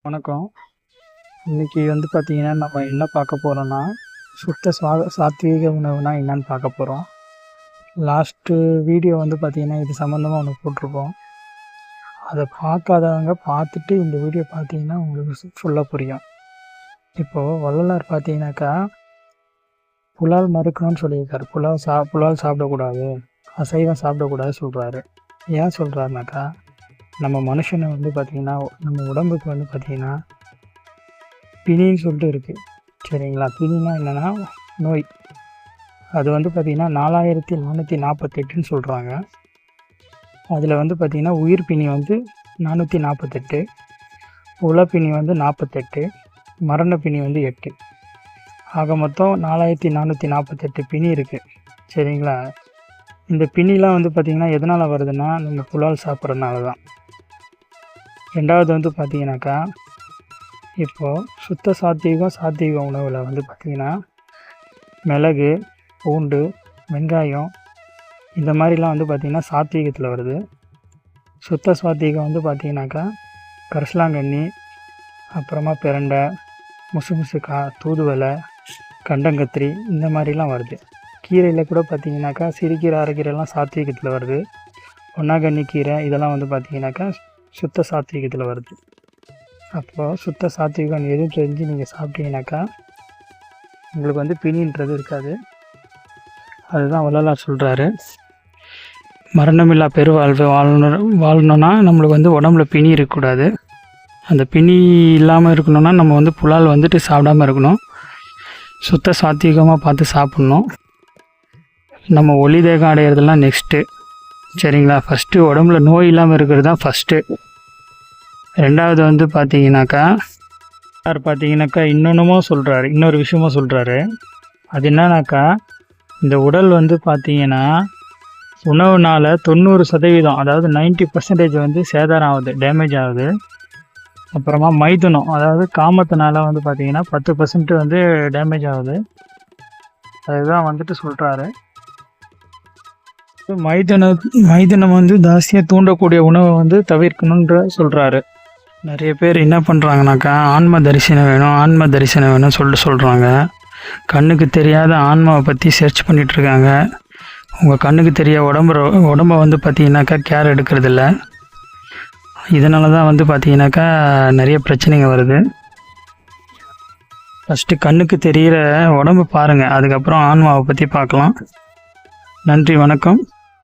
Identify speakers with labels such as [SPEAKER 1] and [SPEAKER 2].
[SPEAKER 1] வணக்கம். இன்னைக்கு பார்த்தீங்கன்னா, நம்ம என்ன பார்க்க போறோம்னா, சுத்த சாத்வீக உணவுனா என்னன்னு பார்க்க போறோம். லாஸ்ட்டு வீடியோ பார்த்தீங்கன்னா, இது சம்மந்தமா ஒன்று போட்டிருப்போம். அதை பார்க்காதவங்க பார்த்துட்டு இந்த வீடியோ பார்த்தீங்கன்னா, உங்களுக்கு ஃபுல்லாக புரியும். இப்போது வள்ளலார் பார்த்தீங்கன்னாக்கா, புலால் மறுக்கணும்னு சொல்லியிருக்காரு. புலால் சாப்பிடக்கூடாது, அசைவம் சாப்பிடக்கூடாது சொல்கிறாரு. ஏன் சொல்கிறாருனாக்கா, நம்ம மனுஷனை பார்த்திங்கன்னா, நம்ம உடம்புக்கு பார்த்திங்கன்னா பிணின்னு சொல்லிட்டு இருக்குது. சரிங்களா? பிணினா என்னென்னா நோய். அது பார்த்திங்கன்னா 4448ன்னு சொல்கிறாங்க. அதில் பார்த்திங்கன்னா உயிர் பிணி 448, உளப்பிணி 48, மரண பிணி 8. ஆக மொத்தம் 4448 பிணி இருக்குது. சரிங்களா? இந்த பிணிலாம் பார்த்திங்கன்னா எதனால் வருதுன்னா, நம்ம புலால் சாப்பிட்றதுனால தான். ரெண்டாவது பார்த்தீங்கன்னாக்கா, இப்போது சுத்த சாத்வீக உணவில் பார்த்திங்கன்னா மிளகு, பூண்டு, வெங்காயம் இந்த மாதிரிலாம் பார்த்திங்கன்னா சாத்வீகத்தில் வருது. சுத்த சாத்வீகம் பார்த்திங்கனாக்கா கரிசலாங்கண்ணி, அப்புறமா பிரண்டை, முசுமுசுக்காய், தூதுவளை, கண்டங்கத்திரி இந்த மாதிரிலாம் வருது. கீரையில் கூட பார்த்திங்கனாக்கா சிறுகீரை, அரைக்கீரைலாம் சாத்வீகத்தில் வருது. பொன்னாங்கண்ணி கீரை இதெல்லாம் பார்த்திங்கனாக்கா சுத்த சாத்வீகத்தில் வருது. அப்போது சுத்த சாத்வீகம் எதுவும் தெரிஞ்சு நீங்கள் சாப்பிட்டீங்கன்னாக்கா உங்களுக்கு பிணின்றது இருக்காது. அதுதான் வள்ளலார் சொல்கிறாரு. மரணமில்லா பெருவாழ்வு வாழணுன்னா நம்மளுக்கு உடம்புல பிணி இருக்கக்கூடாது. அந்த பிணி இல்லாமல் இருக்கணும்னா நம்ம புலால் சாப்பிடாமல் இருக்கணும். சுத்த சாத்வீகமாக பார்த்து சாப்பிட்ணும். நம்ம ஒளி தேகம் அடையிறதெல்லாம் நெக்ஸ்ட்டு. சரிங்களா? ஃபஸ்ட்டு உடம்புல நோய் இல்லாமல் இருக்கிறது தான் ஃபஸ்ட்டு. ரெண்டாவது பார்த்தீங்கன்னாக்கா இன்னொரு விஷயமும் சொல்கிறாரு. அது என்னன்னாக்கா, இந்த உடல் பார்த்தீங்கன்னா உணவுனால் 90%, அதாவது 90% சேதாரம் ஆகுது, டேமேஜ் ஆகுது. அப்புறமா மைதுனம், அதாவது காமத்தினால பார்த்தீங்கன்னா 10% டேமேஜ் ஆகுது. அதுதான் சொல்கிறாரு. மைதனம் ஜாஸ்தியாக தூண்டக்கூடிய உணவை தவிர்க்கணுன்ற சொல்கிறாரு. நிறைய பேர் என்ன பண்ணுறாங்கனாக்கா, ஆன்ம தரிசனம் வேணும் சொல்கிறாங்க. கண்ணுக்கு தெரியாத ஆன்மாவை பற்றி சர்ச் பண்ணிகிட்ருக்காங்க. உங்கள் கண்ணுக்கு தெரிய உடம்பை பார்த்தீங்கன்னாக்கா கேர் எடுக்கிறதில்ல. இதனால தான் பார்த்தீங்கன்னாக்கா நிறைய பிரச்சனைங்க வருது. ஃபஸ்ட்டு கண்ணுக்கு தெரிகிற உடம்பு பாருங்கள், அதுக்கப்புறம் ஆன்மாவை பற்றி பார்க்கலாம். நன்றி, வணக்கம்.